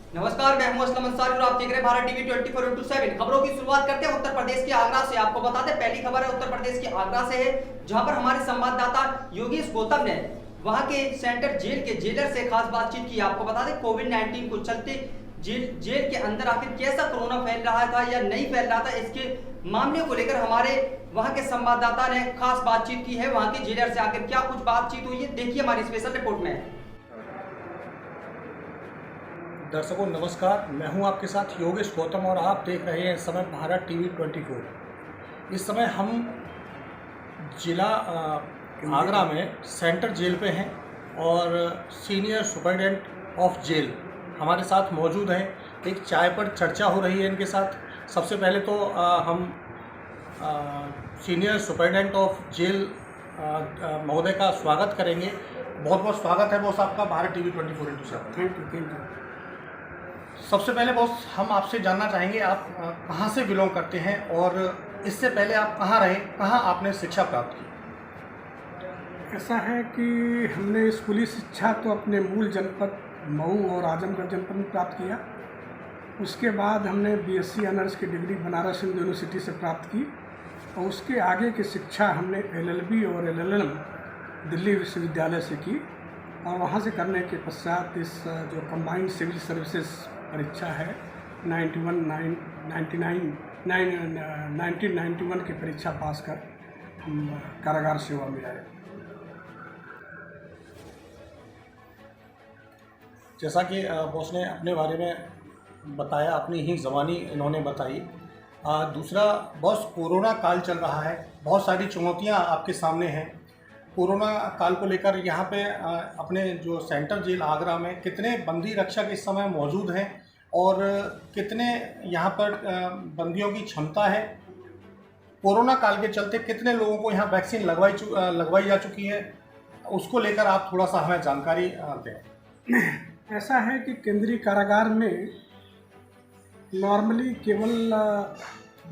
नमस्कार, मैं हूं असलम अंसारी और आप देख रहे हैं भारत टीवी 24/7। खबरों की शुरुआत करते हैं उत्तर प्रदेश के आगरा से। आपको बता दें, पहली खबर है उत्तर प्रदेश के आगरा से है, जहां पर हमारे संवाददाता योगेश गौतम ने वहां के सेंट्रल जेल के जेलर से खास बातचीत की। आपको बता दें, कोविड-19 को चलते जेल के अंदर आखिर कैसा कोरोना फैल रहा था या नहीं फैल रहा था, इसके मामले को लेकर हमारे वहां के संवाददाता ने खास बातचीत की है। वहां के जेलर से आखिर क्या कुछ बातचीत हुई है, देखिए हमारी स्पेशल रिपोर्ट में। दर्शकों नमस्कार, मैं हूं आपके साथ योगेश गौतम और आप देख रहे हैं इस समय भारत टीवी 24। इस समय हम जिला आगरा में सेंट्रल जेल पे हैं और सीनियर सुपरिटेंडेंट ऑफ जेल हमारे साथ मौजूद हैं। एक चाय पर चर्चा हो रही है इनके साथ। सबसे पहले तो हम सीनियर सुपरिटेंडेंट ऑफ जेल महोदय का स्वागत करेंगे। बहुत बहुत स्वागत है बॉस आपका भारत टीवी 24/7। Thank you. सबसे पहले बॉस हम आपसे जानना चाहेंगे, आप कहाँ से बिलोंग करते हैं और इससे पहले आप कहाँ रहे, कहाँ आपने शिक्षा प्राप्त की? ऐसा है कि हमने स्कूली शिक्षा तो अपने मूल जनपद मऊ और आजमगढ़ जनपद में प्राप्त किया। उसके बाद हमने बीएससी ऑनर्स की डिग्री बनारस हिंदू यूनिवर्सिटी से प्राप्त की और उसके आगे की शिक्षा हमने एलएलबी और एलएलएम दिल्ली विश्वविद्यालय से की। और वहाँ से करने के पश्चात इस जो कंबाइंड सिविल सर्विसेज परीक्षा है 1991 की परीक्षा पास कर हम कारागार सेवा में आए। जैसा कि बॉस ने अपने बारे में बताया, अपनी ही ज़बानी इन्होंने बताई। दूसरा बॉस, कोरोना काल चल रहा है, बहुत सारी चुनौतियां आपके सामने हैं। कोरोना काल को लेकर यहाँ पे अपने जो सेंट्रल जेल आगरा में कितने बंदी रक्षक इस समय मौजूद हैं और कितने यहाँ पर बंदियों की क्षमता है? कोरोना काल के चलते कितने लोगों को यहाँ वैक्सीन लगवाई जा चुकी है, उसको लेकर आप थोड़ा सा हमें जानकारी दें। ऐसा है कि केंद्रीय कारागार में नॉर्मली केवल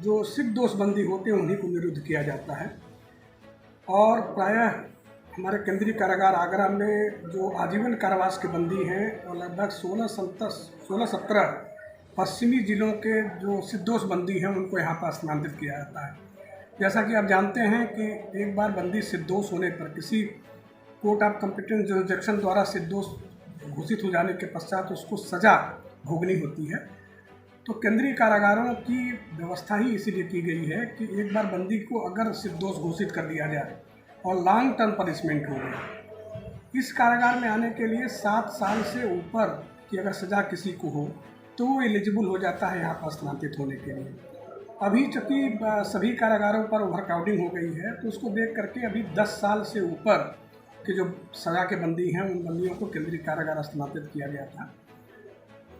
जो सिर्दोष बंदी होते हैं उन्हीं को निरुद्ध किया जाता है और प्रायः हमारे केंद्रीय कारागार आगरा में जो आजीवन कारावास के बंदी हैं और लगभग 16-17 पश्चिमी जिलों के जो सिर्दोष बंदी हैं उनको यहाँ पर स्थानांतरित किया जाता है। जैसा कि आप जानते हैं कि एक बार बंदी सिर्दोष होने पर किसी कोर्ट ऑफ कॉम्पिटेंट जुरिसडिक्शन द्वारा सिर्दोष घोषित हो जाने के पश्चात उसको सज़ा भोगनी होती है। तो केंद्रीय कारागारों की व्यवस्था ही इसीलिए की गई है कि एक बार बंदी को अगर सिर्दोष घोषित कर दिया जाए और लॉन्ग टर्म पनिशमेंट हो गया, इस कारागार में आने के लिए 7 साल से ऊपर की अगर सज़ा किसी को हो तो वो एलिजिबल हो जाता है यहाँ पर स्थानांतरित होने के लिए। अभी चूँकि सभी कारागारों पर ओवरक्राउडिंग हो गई है तो उसको देख करके अभी 10 साल से ऊपर के जो सज़ा के बंदी हैं उन बंदियों को केंद्रीय कारागार स्थानांतरित किया गया था।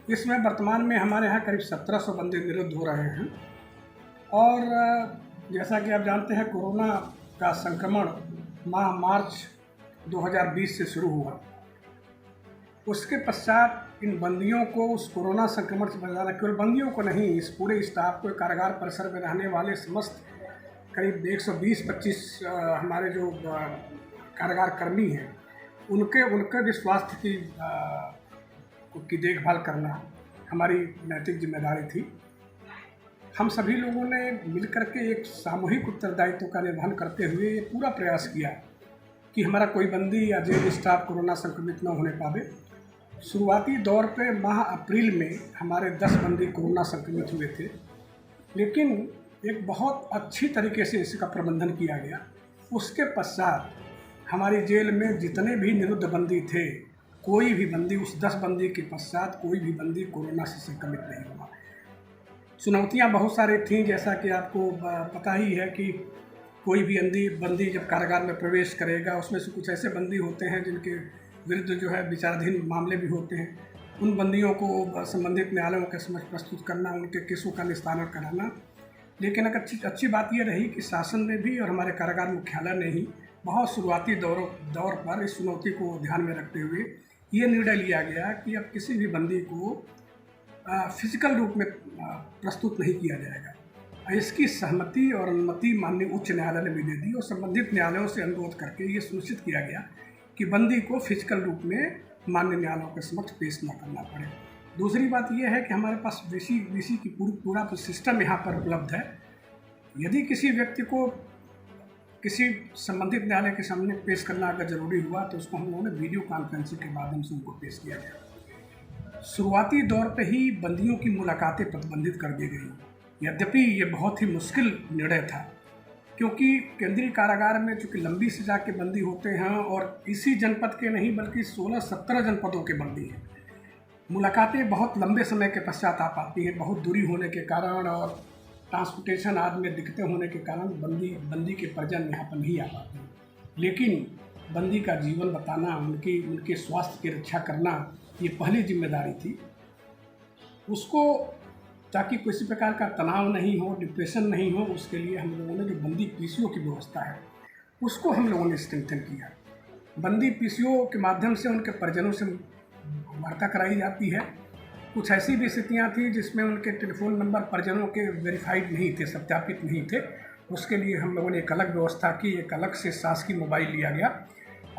इसमें वर्तमान में हमारे यहाँ करीब 1700 बंदी निरुद्ध हो रहे हैं। और जैसा कि आप जानते हैं, कोरोना का संक्रमण माह मार्च 2020 से शुरू हुआ। उसके पश्चात इन बंदियों को उस कोरोना संक्रमण से बचाना, केवल बंदियों को नहीं, इस पूरे स्टाफ को, कारागार परिसर में रहने वाले समस्त करीब 120-25 हमारे जो कारागार कर्मी हैं उनके भी स्वास्थ्य की देखभाल करना हमारी नैतिक जिम्मेदारी थी। हम सभी लोगों ने मिलकर के एक सामूहिक उत्तरदायित्व का निर्वहन करते हुए ये पूरा प्रयास किया कि हमारा कोई बंदी या जेल स्टाफ कोरोना संक्रमित न होने पावे। शुरुआती दौर पे माह अप्रैल में हमारे 10 बंदी कोरोना संक्रमित हुए थे, लेकिन एक बहुत अच्छी तरीके से इसका प्रबंधन किया गया। उसके पश्चात हमारी जेल में जितने भी निरुद्ध बंदी थे, कोई भी बंदी, उस 10 बंदी के पश्चात कोई भी बंदी कोरोना से संक्रमित नहीं हुआ। चुनौतियां बहुत सारी थीं, जैसा कि आपको पता ही है कि कोई भी बंदी जब कारागार में प्रवेश करेगा, उसमें से कुछ ऐसे बंदी होते हैं जिनके विरुद्ध जो है विचाराधीन मामले भी होते हैं। उन बंदियों को संबंधित न्यायालयों के समक्ष प्रस्तुत करना, उनके केसों का निस्तारण कराना। लेकिन एक अच्छी बात यह रही कि शासन ने भी और हमारे कारागार मुख्यालय ने ही बहुत शुरुआती दौर पर इस चुनौती को ध्यान में रखते हुए ये निर्णय लिया गया कि अब किसी भी बंदी को फिजिकल रूप में प्रस्तुत नहीं किया जाएगा। इसकी सहमति और अनुमति माननीय उच्च न्यायालय ने भी दे दी और संबंधित न्यायालयों से अनुरोध करके ये सुनिश्चित किया गया कि बंदी को फिजिकल रूप में माननीय न्यायालयों के समक्ष पेश न करना पड़े। दूसरी बात यह है कि हमारे पास वीसी की पूरा सिस्टम यहाँ पर उपलब्ध है। यदि किसी व्यक्ति को किसी संबंधित न्यायालय के सामने पेश करना अगर जरूरी हुआ तो उसको हम लोगों ने वीडियो कॉन्फ्रेंसिंग के माध्यम से उनको पेश किया गया। शुरुआती दौर पे ही बंदियों की मुलाकातें प्रतिबंधित कर दी गई। यद्यपि ये बहुत ही मुश्किल निर्णय था, क्योंकि केंद्रीय कारागार में चूँकि लंबी सजा के बंदी होते हैं और इसी जनपद के नहीं बल्कि 16-17 जनपदों के बंदी हैं। मुलाकातें बहुत लंबे समय के पश्चात आ पाती हैं, बहुत दूरी होने के कारण और ट्रांसपोर्टेशन आदि में दिक्कतें होने के कारण बंदी के परिजन यहाँ पर नहीं आ पाते। लेकिन बंदी का जीवन बताना, उनके स्वास्थ्य की रक्षा करना, ये पहली जिम्मेदारी थी। उसको ताकि किसी प्रकार का तनाव नहीं हो, डिप्रेशन नहीं हो, उसके लिए हम लोगों ने जो बंदी पीसीओ की व्यवस्था है उसको हम लोगों ने स्ट्रेंथन किया। बंदी पीसीओ के माध्यम से उनके परिजनों से वार्ता कराई जाती है। कुछ ऐसी भी स्थितियाँ थी जिसमें उनके टेलीफोन नंबर परिजनों के वेरीफाइड नहीं थे, सत्यापित नहीं थे। उसके लिए हम लोगों ने एक अलग व्यवस्था की, एक अलग से शासकीय मोबाइल लिया गया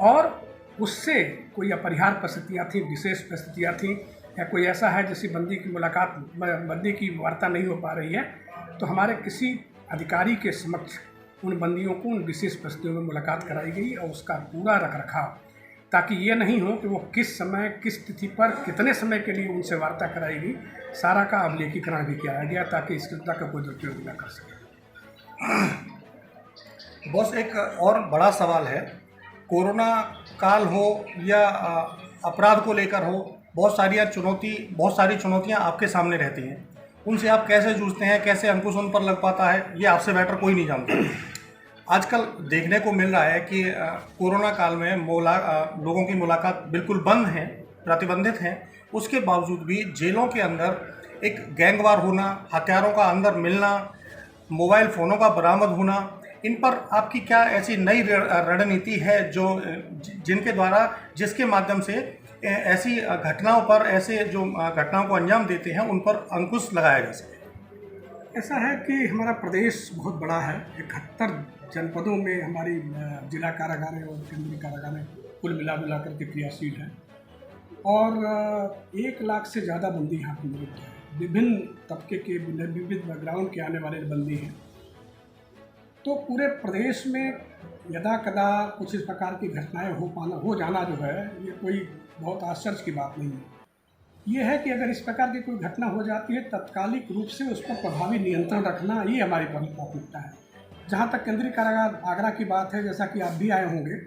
और उससे कोई अपरिहार्य परिस्थितियाँ थी, विशेष परिस्थितियाँ थी या कोई ऐसा है जैसे बंदी की वार्ता नहीं हो पा रही है, तो हमारे किसी अधिकारी के समक्ष उन बंदियों को उन विशेष परिस्थितियों में मुलाकात कराई गई और उसका पूरा रखरखाव, ताकि ये नहीं हो कि वो किस समय किस तिथि पर कितने समय के लिए उनसे वार्ता कराई गई, सारा का अभिलेखीकरण भी किया गया ताकि इस घटना का कोई दुरुपयोग न कर सके। बॉस, एक और बड़ा सवाल है, कोरोना काल हो या अपराध को लेकर हो, बहुत सारी चुनौतियां आपके सामने रहती हैं। उनसे आप कैसे जूझते हैं, कैसे अंकुश उन पर लग पाता है, ये आपसे बेटर कोई नहीं जानता। आजकल देखने को मिल रहा है कि कोरोना काल में लोगों की मुलाकात बिल्कुल बंद है, प्रतिबंधित है। उसके बावजूद भी जेलों के अंदर एक गैंगवार होना, हथियारों का अंदर मिलना, मोबाइल फ़ोनों का बरामद होना, इन पर आपकी क्या ऐसी नई रणनीति है जिसके माध्यम से ऐसी घटनाओं पर, ऐसे जो घटनाओं को अंजाम देते हैं उन पर अंकुश लगाया जा सके? ऐसा है कि हमारा प्रदेश बहुत बड़ा है। 71 जनपदों में हमारी जिला कारागारें और केंद्रीय कारागारें कुल मिला करके क्रियाशील हैं और 1 लाख से ज़्यादा बंदी यहाँ पर मौजूद है। विभिन्न तबके के, विविध बैकग्राउंड के आने वाले बंदी हैं। तो पूरे प्रदेश में यदा कदा कुछ इस प्रकार की घटनाएं हो जाना जो है, ये कोई बहुत आश्चर्य की बात नहीं है। ये है कि अगर इस प्रकार की कोई घटना हो जाती है, तत्कालिक रूप से उस पर प्रभावी नियंत्रण रखना, ये हमारी पहली प्राथमिकता है। जहाँ तक केंद्रीय कारागार आगरा की बात है, जैसा कि आप भी आए होंगे,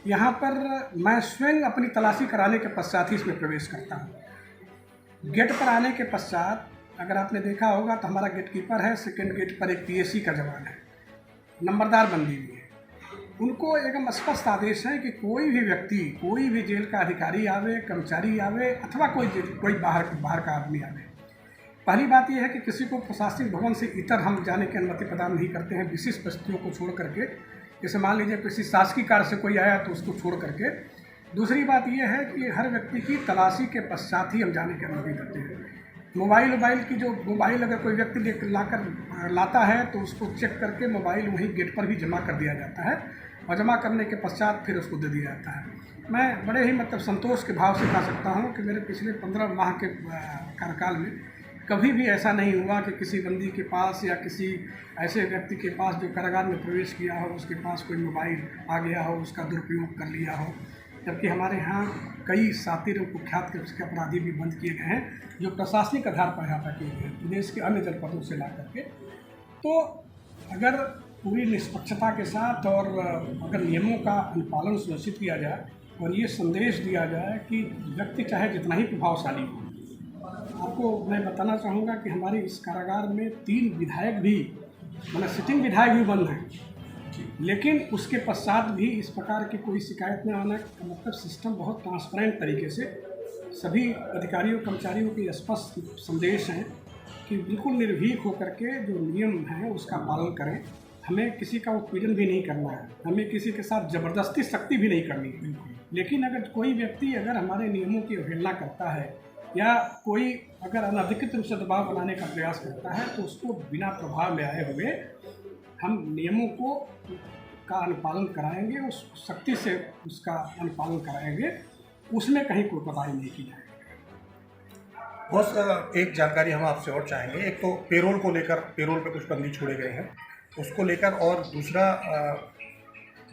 यहाँ पर मैं स्वयं अपनी तलाशी कराने के पश्चात ही इसमें प्रवेश करता हूँ। गेट पर आने के पश्चात अगर आपने देखा होगा तो हमारा गेट कीपर है, सेकेंड गेट पर एक पीएसी का जवान है, नंबरदार बंदी भी है। उनको एकदम स्पष्ट आदेश है कि कोई भी व्यक्ति, कोई भी जेल का अधिकारी आवे, कर्मचारी आवे अथवा कोई बाहर का आदमी आवे, पहली बात यह है कि किसी को प्रशासनिक भवन से इतर हम जाने की अनुमति प्रदान नहीं करते हैं, विशेष परिस्थितियों को छोड़ करके। जैसे मान लीजिए किसी शासकीय कार्य से कोई आया तो उसको छोड़ करके। दूसरी बात यह है कि हर व्यक्ति की तलाशी के पश्चात ही हम जाने की अनुमति देते हैं। मोबाइल अगर कोई व्यक्ति लाता है तो उसको चेक करके मोबाइल वहीं गेट पर भी जमा कर दिया जाता है और जमा करने के पश्चात फिर उसको दे दिया जाता है। मैं बड़े ही संतोष के भाव से कह सकता हूँ कि मेरे पिछले 15 माह के कार्यकाल में कभी भी ऐसा नहीं हुआ कि किसी बंदी के पास या किसी ऐसे व्यक्ति के पास जो कारागार में प्रवेश किया हो, उसके पास कोई मोबाइल आ गया हो, उसका दुरुपयोग कर लिया हो। जबकि हमारे यहाँ कई शातिर और कुख्यात किस्म के अपराधी भी बंद किए गए हैं, जो प्रशासनिक आधार पर यहाँ पर किए गए हैं प्रदेश के अन्य जनपदों से ला करके। तो अगर पूरी निष्पक्षता के साथ और अगर नियमों का अनुपालन सुनिश्चित किया जाए और ये संदेश दिया जाए कि व्यक्ति चाहे जितना ही प्रभावशाली हो। आपको मैं बताना चाहूँगा कि हमारे इस कारागार में 3 विधायक भी, मतलब सिटिंग विधायक भी बंद हैं, लेकिन उसके पश्चात भी इस प्रकार की कोई शिकायत न आने का मतलब सिस्टम बहुत ट्रांसपेरेंट तरीके से सभी अधिकारियों कर्मचारियों के स्पष्ट संदेश हैं कि बिल्कुल निर्भीक होकर के जो नियम हैं उसका पालन करें। हमें किसी का उत्पीड़न भी नहीं करना है, हमें किसी के साथ ज़बरदस्ती सख्ती भी नहीं करनी है। लेकिन अगर कोई व्यक्ति अगर हमारे नियमों की अवहेलना करता है या कोई अगर अनधिकृत रूप से दबाव बनाने का प्रयास करता है तो उसको बिना प्रभाव में आए हुए हम नियमों का अनुपालन कराएंगे, उस सख्ती से उसका अनुपालन कराएंगे, उसमें कहीं कोई कोताही नहीं की जाएगी। बॉस एक जानकारी हम आपसे और चाहेंगे। एक तो पेरोल को लेकर, पेरोल पे कुछ बंदी छोड़े गए हैं, उसको लेकर, और दूसरा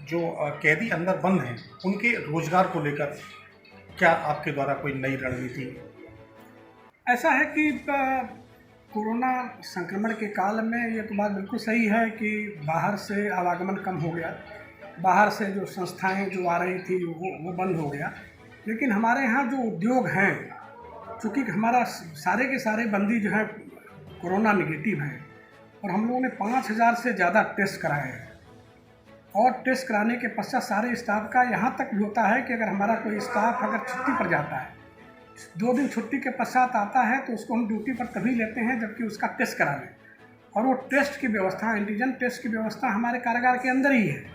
जो कैदी अंदर बंद हैं उनके रोजगार को लेकर क्या आपके द्वारा कोई नई रणनीति? ऐसा है कि कोरोना संक्रमण के काल में ये तो बात बिल्कुल सही है कि बाहर से आवागमन कम हो गया, बाहर से जो संस्थाएं जो आ रही थी वो बंद हो गया। लेकिन हमारे यहाँ जो उद्योग हैं, चूँकि हमारा सारे के सारे बंदी जो है कोरोना निगेटिव हैं, और हम लोगों ने 5000 से ज़्यादा टेस्ट कराए हैं, और टेस्ट कराने के पश्चात सारे स्टाफ का यहाँ तक भी होता है कि अगर हमारा कोई स्टाफ अगर छुट्टी पर जाता है, 2 दिन छुट्टी के पश्चात आता है, तो उसको हम ड्यूटी पर तभी लेते हैं जबकि उसका टेस्ट करा लें। और वो टेस्ट की व्यवस्था, एंटीजन टेस्ट की व्यवस्था हमारे कारागार के अंदर ही है।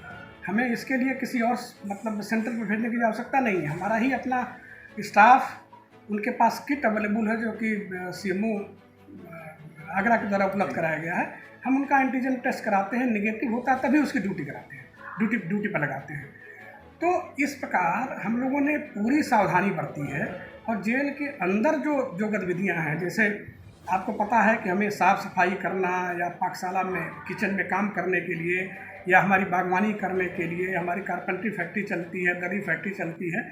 हमें इसके लिए किसी और मतलब सेंटर पर भेजने की आवश्यकता नहीं है। हमारा ही अपना स्टाफ, उनके पास किट अवेलेबल है जो कि CMO आगरा के द्वारा उपलब्ध कराया गया है। हम उनका एंटीजन टेस्ट कराते हैं, निगेटिव होता है तभी उसकी ड्यूटी कराते हैं, ड्यूटी पर लगाते हैं। तो इस प्रकार हम लोगों ने पूरी सावधानी बरती है। और जेल के अंदर जो गतिविधियाँ हैं, जैसे आपको पता है कि हमें साफ़ सफाई करना, या पाकशाला में किचन में काम करने के लिए, या हमारी बागवानी करने के लिए, हमारी कारपेंटरी फैक्ट्री चलती है, दरी फैक्ट्री चलती है,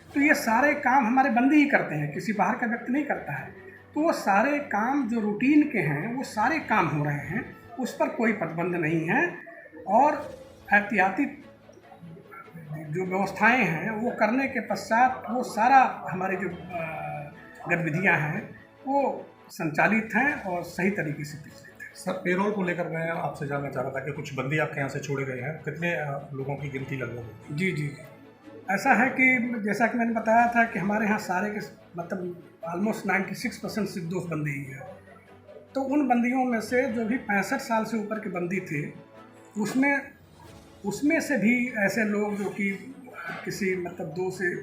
तो ये सारे काम हमारे बंदी ही करते हैं, किसी बाहर का व्यक्ति नहीं करता है। तो वो सारे काम जो रूटीन के हैं वो सारे काम हो रहे हैं, उस पर कोई प्रतिबंध नहीं है। और एहतियाती जो व्यवस्थाएं हैं वो करने के पश्चात वो सारा हमारी जो गतिविधियां हैं वो संचालित हैं और सही तरीके से प्रचलित हैं। सर, पेरोल को लेकर मैं आपसे जानना चाह रहा था कि कुछ बंदी आपके यहाँ से छोड़े गए हैं, कितने लोगों की गिनती लगभग? जी, ऐसा है कि जैसा कि मैंने बताया था कि हमारे यहाँ सारे के मतलब ऑलमोस्ट 96% निर्दोष बंदी ही है। तो उन बंदियों में से जो भी 65 साल से ऊपर के बंदी थे, उसमें से भी ऐसे लोग जो कि किसी मतलब 2 से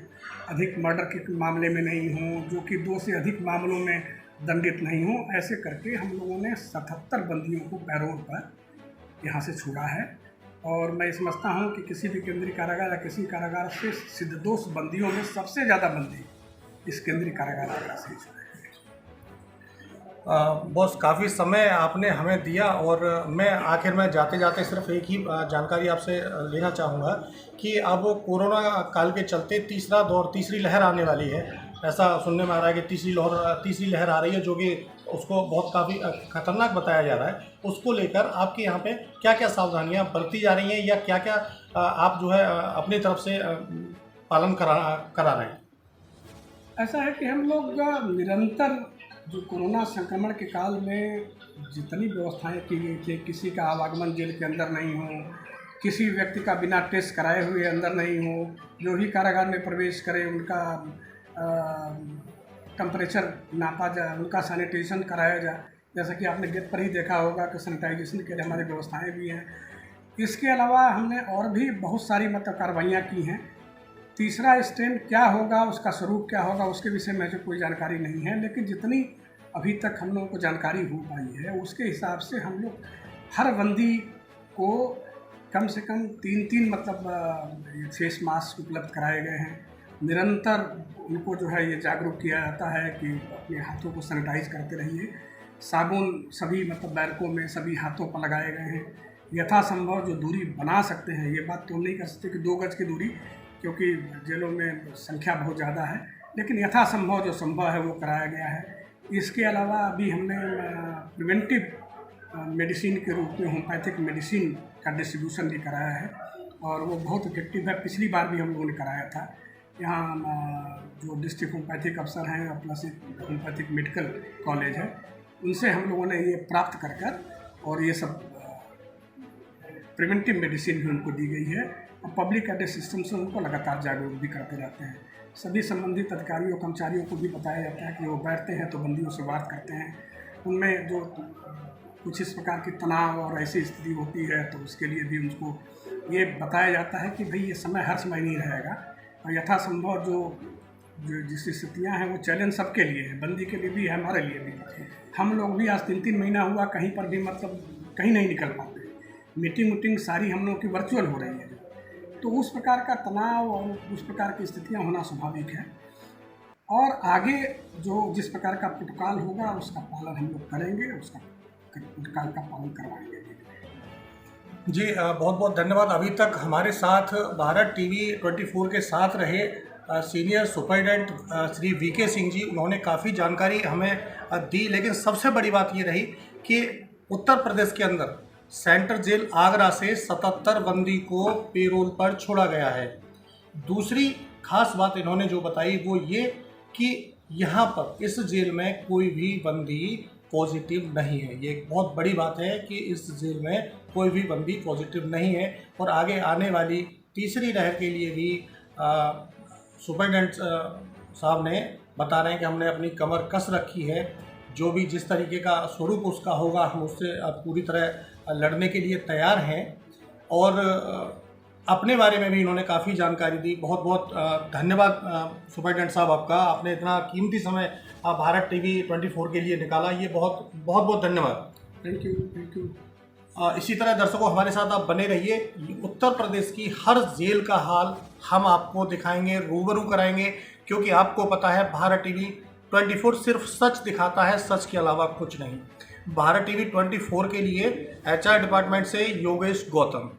अधिक मर्डर के मामले में नहीं हों, जो कि 2 से अधिक मामलों में दंडित नहीं हों, ऐसे करके हम लोगों ने 77 बंदियों को पैरोल पर यहाँ से छोड़ा है। और मैं समझता हूँ कि किसी भी केंद्रीय कारागार या किसी कारागार से सिद्धदोष बंदियों में सबसे ज़्यादा बंदी इस केंद्रीय कारागार आगरा से छोड़े। बॉस, काफ़ी समय आपने हमें दिया, और मैं आखिर में जाते जाते सिर्फ एक ही जानकारी आपसे लेना चाहूँगा कि अब कोरोना काल के चलते तीसरा दौर, तीसरी लहर आने वाली है। ऐसा सुनने में आ रहा है कि तीसरी लहर आ रही है, जो कि उसको बहुत काफ़ी खतरनाक बताया जा रहा है। उसको लेकर आपके यहाँ पे क्या क्या सावधानियाँ बरती जा रही हैं, या क्या क्या आप जो है अपनी तरफ से पालन करा रहे हैं? ऐसा है कि हम लोग निरंतर जो कोरोना संक्रमण के काल में जितनी व्यवस्थाएं की गई थी, किसी का आवागमन जेल के अंदर नहीं हो, किसी व्यक्ति का बिना टेस्ट कराए हुए अंदर नहीं हो, जो भी कारागार में प्रवेश करे उनका टेम्परेचर नापा जाए, उनका सैनिटाइजेशन कराया जाए। जैसा कि आपने गेट पर ही देखा होगा कि सैनिटाइजेशन के लिए हमारी व्यवस्थाएं भी हैं। इसके अलावा हमने और भी बहुत सारी मतलब कार्रवाइयाँ की हैं। तीसरा स्ट्रेन क्या होगा, उसका स्वरूप क्या होगा, उसके विषय में जो कोई जानकारी नहीं है, लेकिन जितनी अभी तक हम लोगों को जानकारी हो पाई है उसके हिसाब से हम लोग हर बंदी को कम से कम 3 मतलब फेस मास्क उपलब्ध कराए गए हैं। निरंतर उनको जो है ये जागरूक किया जाता है कि अपने हाथों को सैनिटाइज करते रहिए। साबुन सभी मतलब बैरकों में सभी हाथों पर लगाए गए हैं। यथासंभव जो दूरी बना सकते हैं, ये बात तो नहीं कर सकते कि 2 गज की दूरी, क्योंकि जेलों में संख्या बहुत ज़्यादा है, लेकिन यथासंभव जो संभव है वो कराया गया है। इसके अलावा अभी हमने प्रिवेंटिव मेडिसिन के रूप में होम्योपैथिक मेडिसिन का डिस्ट्रीब्यूशन भी कराया है, और वो बहुत इफेक्टिव है। पिछली बार भी हम लोगों ने कराया था। यहाँ जो डिस्ट्रिक्ट होम्योपैथिक अफसर हैं और प्लस एक होम्योपैथिक मेडिकल कॉलेज है, उनसे हम लोगों ने ये प्राप्त कर और ये सब प्रिवेंटिव मेडिसिन भी उनको दी गई है। और पब्लिक एड्रेस सिस्टम से उनको लगातार जागरूक भी करते रहते हैं। सभी संबंधित अधिकारियों कर्मचारियों को भी बताया जाता है कि वो बैठते हैं तो बंदियों से बात करते हैं। उनमें जो कुछ इस प्रकार की तनाव और ऐसी स्थिति होती है तो उसके लिए भी उनको ये बताया जाता है कि भाई ये समय हर समय नहीं रहेगा, और यथासंभव जो जिस स्थितियाँ हैं वो चैलेंज सबके लिए है, बंदी के लिए भी है, हमारे लिए भी। हम लोग भी आज 3 महीना हुआ कहीं पर भी मतलब कहीं नहीं निकल पाते। मीटिंग सारी हम लोग की वर्चुअल हो रही है, तो उस प्रकार का तनाव और उस प्रकार की स्थितियां होना स्वाभाविक है। और आगे जो जिस प्रकार का प्रोटोकॉल होगा उसका पालन हम लोग करेंगे, उसका प्रोटोकॉल का पालन करवाएंगे। जी बहुत बहुत धन्यवाद। अभी तक हमारे साथ भारत टीवी 24 के साथ रहे senior superintendent Shri VK Singh ji, उन्होंने काफ़ी जानकारी हमें दी। लेकिन सबसे बड़ी बात ये रही कि उत्तर प्रदेश के अंदर सेंट्रल जेल आगरा से 77 बंदी को पेरोल पर छोड़ा गया है। दूसरी खास बात इन्होंने जो बताई वो ये कि यहाँ पर इस जेल में कोई भी बंदी पॉजिटिव नहीं है। ये एक बहुत बड़ी बात है कि इस जेल में कोई भी बंदी पॉजिटिव नहीं है। और आगे आने वाली तीसरी लहर के लिए भी सुपरिटेंडेंट साहब ने बता रहे हैं कि हमने अपनी कमर कस रखी है। जो भी जिस तरीके का स्वरूप उसका होगा हम उससे पूरी तरह लड़ने के लिए तैयार हैं। और अपने बारे में भी इन्होंने काफ़ी जानकारी दी। बहुत बहुत धन्यवाद सुपरिटेंडेंट साहब आपका, आपने इतना कीमती समय भारत टीवी 24 के लिए निकाला, ये बहुत बहुत धन्यवाद। Thank you. इसी तरह दर्शकों हमारे साथ आप बने रहिए। उत्तर प्रदेश की हर जेल का हाल हम आपको दिखाएंगे, रूबरू कराएंगे, क्योंकि आपको पता है भारत टीवी 24 सिर्फ सच दिखाता है, सच के अलावा कुछ नहीं। भारत टीवी 24 के लिए HR डिपार्टमेंट से योगेश गौतम।